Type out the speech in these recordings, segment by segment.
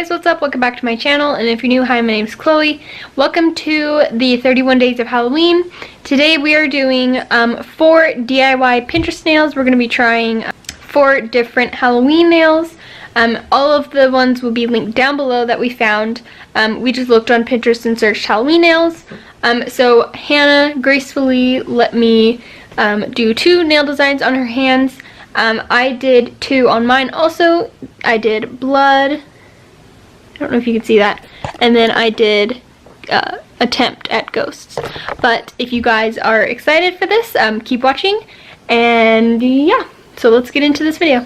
guys, what's up? Welcome back to my channel, and if you're new, hi, my name's Chloe. Welcome to the 31 Days of Halloween. Today we are doing 4 DIY Pinterest nails. We're going to be trying 4 different Halloween nails. All of the ones will be linked down below that we found. We just looked on Pinterest and searched Halloween nails. So Hannah gracefully let me do 2 nail designs on her hands. I did 2 on mine also. I did blood. I don't know if you can see that. And then I did attempt at ghosts. But if you guys are excited for this, keep watching. And yeah, so let's get into this video.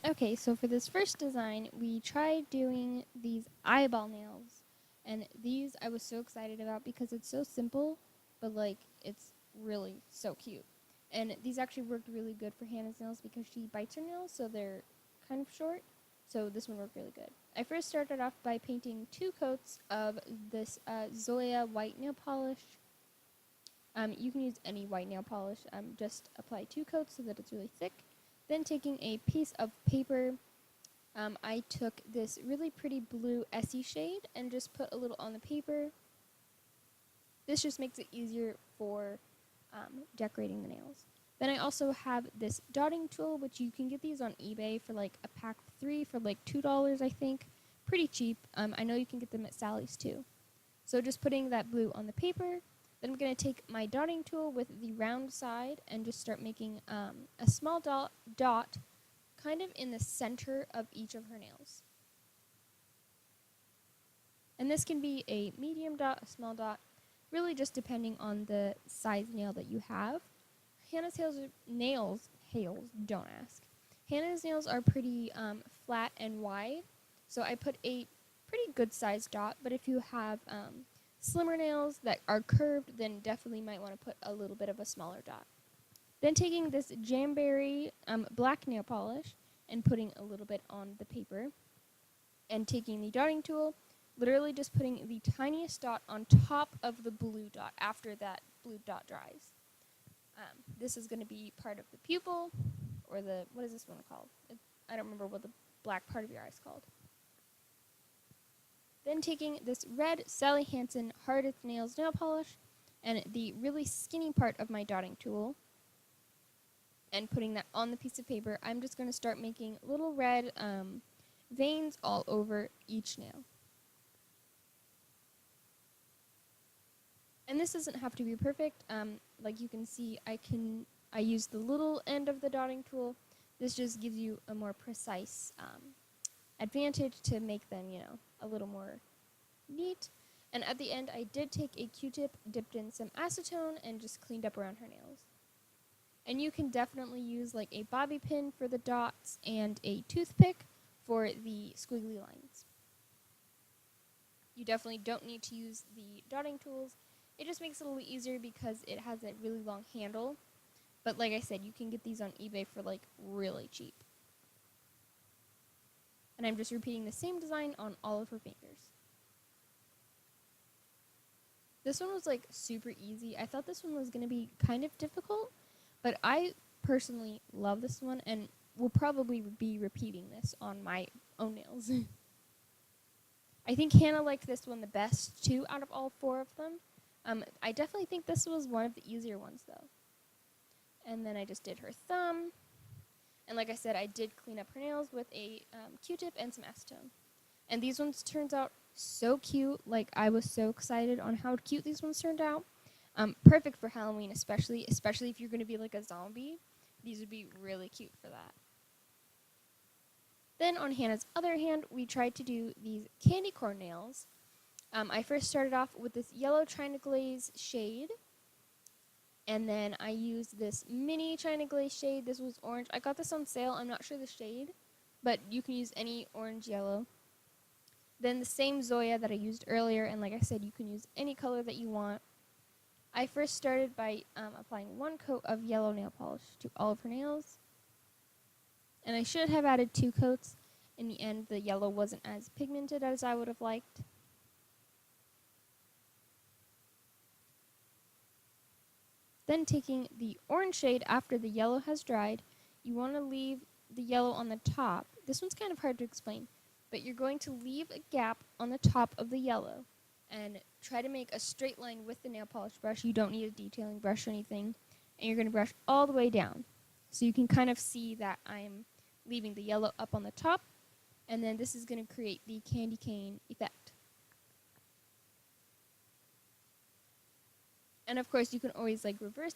Okay, so for this first design, we tried doing these eyeball nails. And these I was so excited about because it's so simple, but like it's really so cute. And these actually worked really good for Hannah's nails because she bites her nails, so they're kind of short. So this one worked really good. I first started off by painting 2 coats of this Zoya white nail polish. You can use any white nail polish. Just apply 2 coats so that it's really thick. Then taking a piece of paper, I took this really pretty blue Essie shade and just put a little on the paper. This just makes it easier for decorating the nails. Then I also have this dotting tool, which you can get these on eBay for like a pack of 3 for like $2, I think. Pretty cheap. I know you can get them at Sally's too. So just putting that blue on the paper. Then I'm going to take my dotting tool with the round side and just start making a small dot kind of in the center of each of her nails. And this can be a medium dot, a small dot, really just depending on the size nail that you have. Hannah's nails, don't ask. Hannah's nails are pretty flat and wide, so I put a pretty good sized dot, but if you have slimmer nails that are curved, then definitely might want to put a little bit of a smaller dot. Then taking this Jamberry black nail polish and putting a little bit on the paper, and taking the dotting tool, literally just putting the tiniest dot on top of the blue dot after that blue dot dries. This is going to be part of the pupil, or the, what is this one called? I don't remember what the black part of your eye is called. Then taking this red Sally Hansen Hardest Nails nail polish and the really skinny part of my dotting tool and putting that on the piece of paper, I'm just going to start making little red veins all over each nail. And this doesn't have to be perfect. Like you can see, I use the little end of the dotting tool. This just gives you a more precise advantage to make them, you know, a little more neat. And at the end, I did take a Q-tip, dipped in some acetone, and just cleaned up around her nails. And you can definitely use like a bobby pin for the dots and a toothpick for the squiggly lines. You definitely don't need to use the dotting tools. It just makes it a little easier because it has a really long handle. But like I said, you can get these on eBay for like really cheap. And I'm just repeating the same design on all of her fingers. This one was like super easy. I thought this one was going to be kind of difficult, but I personally love this one and will probably be repeating this on my own nails. I think Hannah liked this one the best too out of all 4 of them. I definitely think this was one of the easier ones though. And then I just did her thumb. And like I said, I did clean up her nails with a Q-tip and some acetone. And these ones turns out so cute. Like, I was so excited on how cute these ones turned out. Perfect for Halloween, especially if you're going to be like a zombie. These would be really cute for that. Then on Hannah's other hand, we tried to do these candy corn nails. I first started off with this yellow China Glaze shade. And then I used this mini China Glaze shade. This was orange. I got this on sale. I'm not sure the shade, but you can use any orange yellow. Then the same Zoya that I used earlier, and like I said, you can use any color that you want. I first started by applying 1 coat of yellow nail polish to all of her nails. And I should have added 2 coats. In the end, the yellow wasn't as pigmented as I would have liked. Then taking the orange shade after the yellow has dried, you want to leave the yellow on the top. This one's kind of hard to explain. but you're going to leave a gap on the top of the yellow and try to make a straight line with the nail polish brush. You don't need a detailing brush or anything. And you're going to brush all the way down. So you can kind of see that I'm leaving the yellow up on the top, and then this is going to create the candy cane effect. And of course, you can always like reverse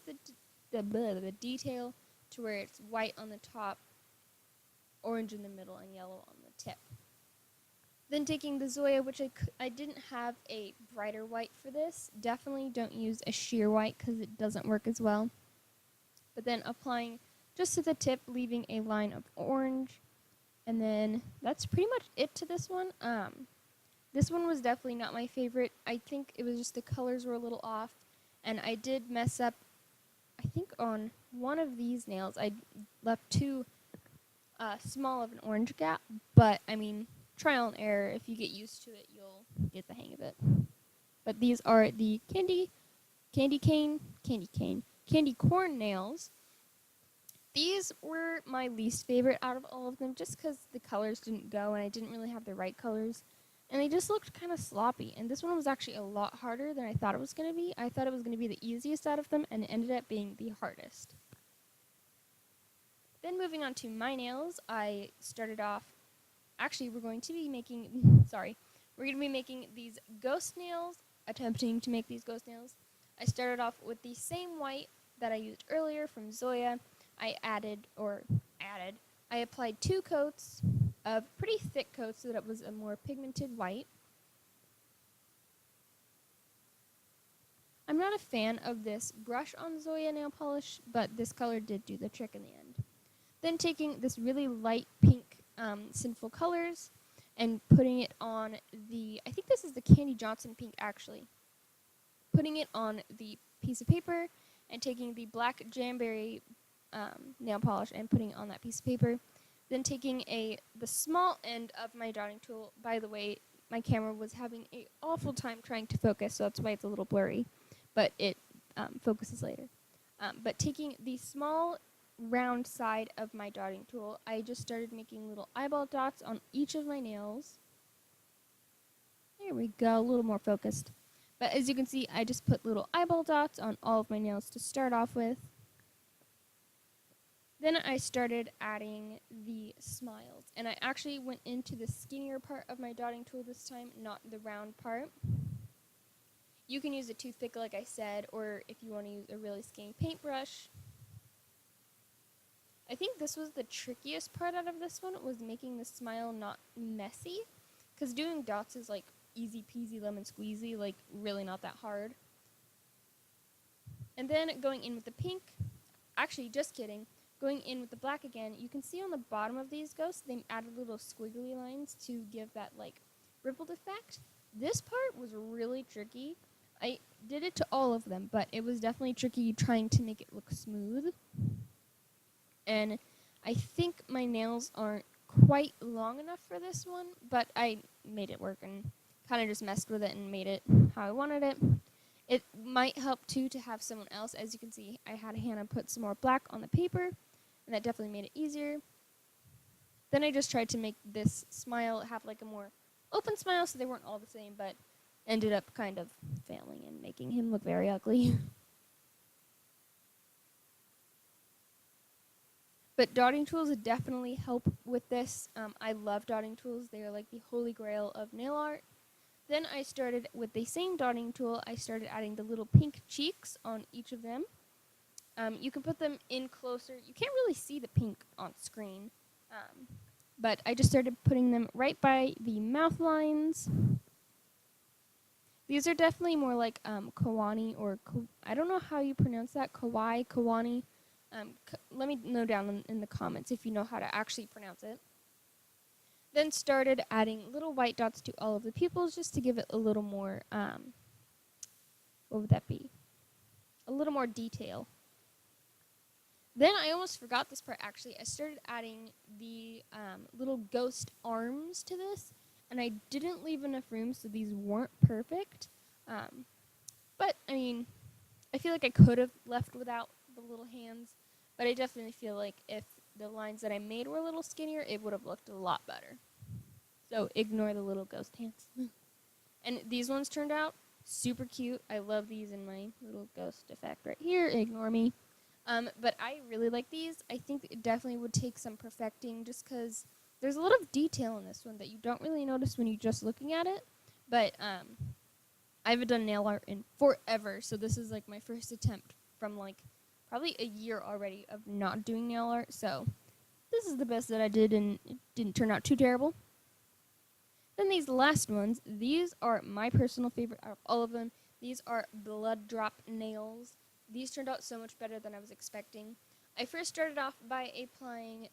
the detail to where it's white on the top, orange in the middle, and yellow on the tip. Then taking the Zoya, which I didn't have a brighter white for this. Definitely don't use a sheer white because it doesn't work as well. But then applying just to the tip, leaving a line of orange. And then that's pretty much it to this one. This one was definitely not my favorite. I think it was just the colors were a little off. And I did mess up, I think on one of these nails, I left too small of an orange gap. But, I mean, trial and error. If you get used to it, you'll get the hang of it. But these are the candy corn nails. These were my least favorite out of all of them just because the colors didn't go and I didn't really have the right colors. And they just looked kind of sloppy. And this one was actually a lot harder than I thought it was going to be. I thought it was going to be the easiest out of them, and it ended up being the hardest. Then moving on to my nails, I started off, actually we're going to be making these ghost nails, attempting to make these ghost nails. I started off with the same white that I used earlier from Zoya. I applied 2 coats of pretty thick coats so that it was a more pigmented white. I'm not a fan of this brush on Zoya nail polish, but this color did do the trick in the end. Then taking this really light pink Sinful Colors and putting it on I think this is the Candy Johnson pink actually. Putting it on the piece of paper and taking the black Jamberry nail polish and putting it on that piece of paper. Then taking the small end of my dotting tool. By the way, my camera was having an awful time trying to focus, so that's why it's a little blurry, but it focuses later. But taking the small round side of my dotting tool, I just started making little eyeball dots on each of my nails. There we go, a little more focused. But as you can see, I just put little eyeball dots on all of my nails to start off with. Then I started adding the smiles, and I actually went into the skinnier part of my dotting tool this time, not the round part. You can use a toothpick like I said, or if you want to use a really skinny paintbrush. I think this was the trickiest part out of this one, was making the smile not messy, because doing dots is like easy peasy lemon squeezy, like really not that hard. And then going in with the pink, actually just kidding, going in with the black again, you can see on the bottom of these ghosts, they added little squiggly lines to give that like rippled effect. This part was really tricky. I did it to all of them, but it was definitely tricky trying to make it look smooth. And I think my nails aren't quite long enough for this one, but I made it work and kind of just messed with it and made it how I wanted it. It might help too to have someone else. As you can see, I had Hannah put some more black on the paper, and that definitely made it easier. Then I just tried to make this smile have like a more open smile so they weren't all the same, but ended up kind of failing and making him look very ugly. But dotting tools definitely help with this. I love dotting tools. They are like the holy grail of nail art. Then I started with the same dotting tool. I started adding the little pink cheeks on each of them. You can put them in closer. You can't really see the pink on screen. But I just started putting them right by the mouth lines. These are definitely more like Kawani or I don't know how you pronounce that. Kawani. Let me know down in the comments if you know how to actually pronounce it. Then started adding little white dots to all of the pupils just to give it a little more, what would that be? A little more detail. Then I almost forgot this part actually. I started adding the little ghost arms to this, and I didn't leave enough room so these weren't perfect. But, I mean, I feel like I could have left without the little hands, but I definitely feel like if the lines that I made were a little skinnier, it would have looked a lot better. So ignore the little ghost hands. And these ones turned out super cute. I love these in my little ghost effect right here. Ignore me. But I really like these. I think it definitely would take some perfecting just because there's a lot of detail in this one that you don't really notice when you're just looking at it. But I haven't done nail art in forever, so this is like my first attempt from like probably a year already of not doing nail art. So this is the best that I did, and it didn't turn out too terrible. Then these last ones, these are my personal favorite out of all of them. These are blood drop nails. These turned out so much better than I was expecting. I first started off by applying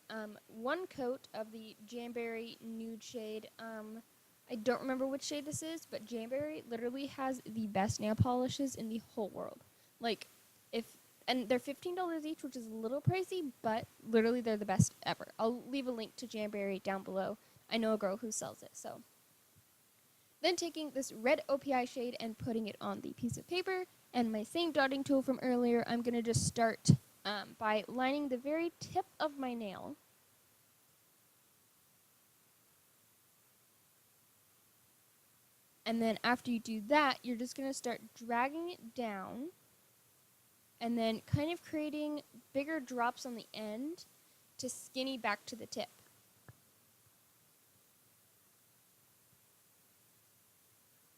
one coat of the Jamberry nude shade. I don't remember which shade this is, but Jamberry literally has the best nail polishes in the whole world. Like, and they're $15 each, which is a little pricey, but literally they're the best ever. I'll leave a link to Jamberry down below. I know a girl who sells it, so. Then taking this red OPI shade and putting it on the piece of paper, and my same dotting tool from earlier, I'm going to just start by lining the very tip of my nail. And then after you do that, you're just going to start dragging it down and then kind of creating bigger drops on the end to skinny back to the tip.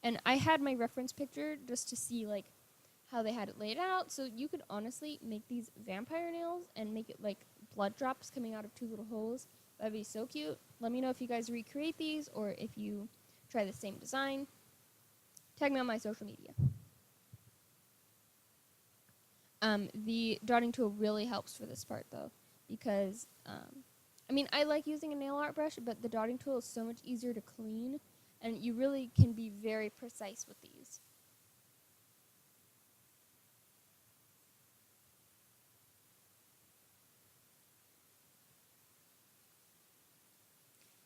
And I had my reference picture just to see like how they had it laid out, so you could honestly make these vampire nails and make it like blood drops coming out of two little holes. That'd be so cute. Let me know if you guys recreate these or if you try the same design. Tag me on my social media. The dotting tool really helps for this part though, because I mean, I like using a nail art brush, but the dotting tool is so much easier to clean, and you really can be very precise with these.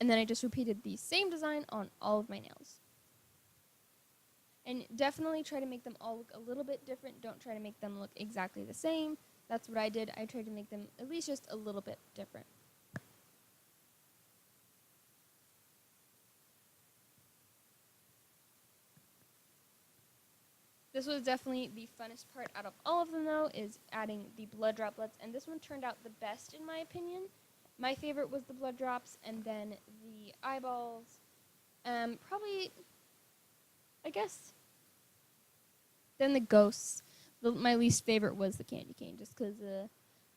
And then I just repeated the same design on all of my nails. And definitely try to make them all look a little bit different. Don't try to make them look exactly the same. That's what I did. I tried to make them at least just a little bit different. This was definitely the funnest part out of all of them though, is adding the blood droplets. And this one turned out the best in my opinion. My favorite was the blood drops, and then the eyeballs. Probably, I guess, then the ghosts. My least favorite was the candy cane, just because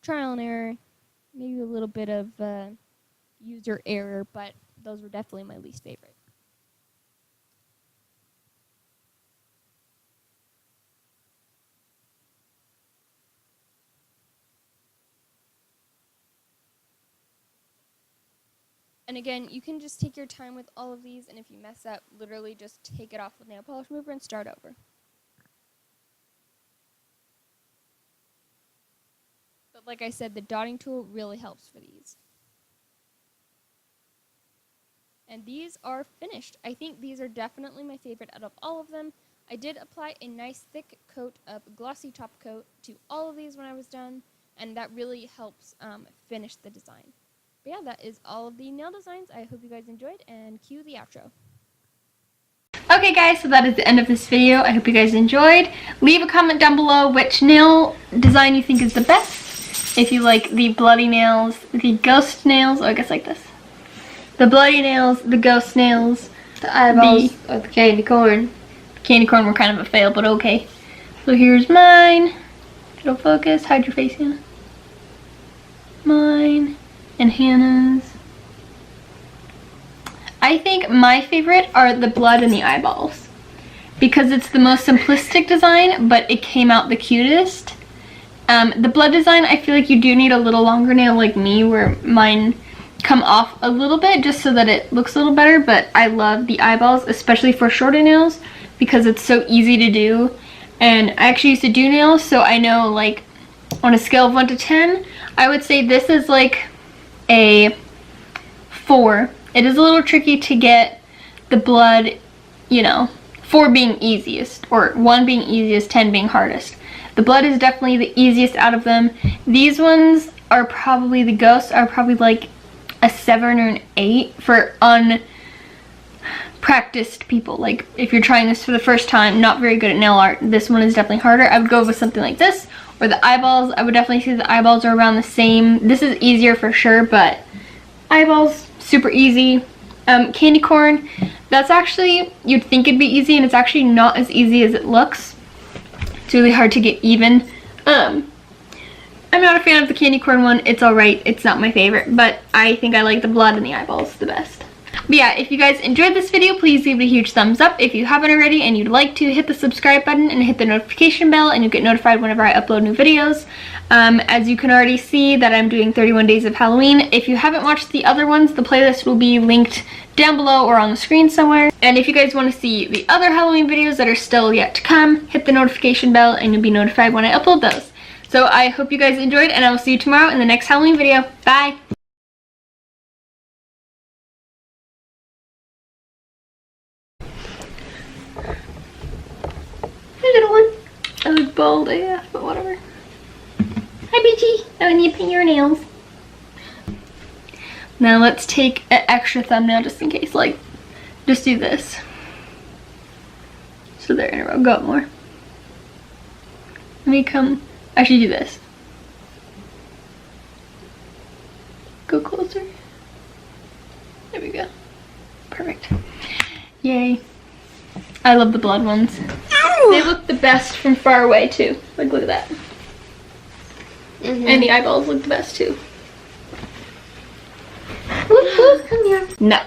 trial and error, maybe a little bit of user error, but those were definitely my least favorite. And again, you can just take your time with all of these, and if you mess up, literally just take it off with nail polish remover and start over. But like I said, the dotting tool really helps for these. And these are finished. I think these are definitely my favorite out of all of them. I did apply a nice thick coat of glossy top coat to all of these when I was done, and that really helps finish the design. But yeah, that is all of the nail designs. I hope you guys enjoyed, and cue the outro. Okay guys, so that is the end of this video. I hope you guys enjoyed. Leave a comment down below which nail design you think is the best. If you like the bloody nails, the ghost nails, I guess like this. The bloody nails, the ghost nails, the eyeballs, or the candy corn. The candy corn were kind of a fail, but okay. So here's mine. It'll focus. Hide your face, Hannah. Mine. And Hannah's. I think my favorite are the blood and the eyeballs, because it's the most simplistic design, but it came out the cutest. The blood design, I feel like you do need a little longer nail like me, where mine come off a little bit just so that it looks a little better, but I love the eyeballs, especially for shorter nails, because it's so easy to do. And I actually used to do nails, so I know, like, on a scale of 1 to 10, I would say this is like a 4. It is a little tricky to get the blood, you know, 4 being easiest, or 1 being easiest, 10 being hardest. The blood is definitely the easiest out of them. These ones are probably, the ghosts are probably like a 7 or an 8 for practiced people. Like if you're trying this for the first time, not very good at nail art, this one is definitely harder. I would go with something like this, or the eyeballs. I would definitely say the eyeballs are around the same. This is easier for sure, but eyeballs, super easy. Candy corn, that's actually, you'd think it'd be easy, and it's actually not as easy as it looks. It's really hard to get even. I'm not a fan of the candy corn one. It's alright. It's not my favorite, but I think I like the blood and the eyeballs the best. But yeah, if you guys enjoyed this video, please leave it a huge thumbs up. If you haven't already and you'd like to, hit the subscribe button and hit the notification bell, and you'll get notified whenever I upload new videos. As you can already see that I'm doing 31 Days of Halloween. If you haven't watched the other ones, the playlist will be linked down below or on the screen somewhere. And if you guys want to see the other Halloween videos that are still yet to come, hit the notification bell and you'll be notified when I upload those. So I hope you guys enjoyed, and I will see you tomorrow in the next Halloween video. Bye! Hey little one. I look bald AF, but whatever. Hi Beachy. I need to paint your nails. Now let's take an extra thumbnail just in case. Like, just do this. So they're in a row. Go up more. Let me come. I should do this. Go closer. There we go. Perfect. Yay. I love the blood ones. Ow! They look the best from far away too. Like, look at that. And the eyeballs look the best too. Whoop, whoop. Come here. No.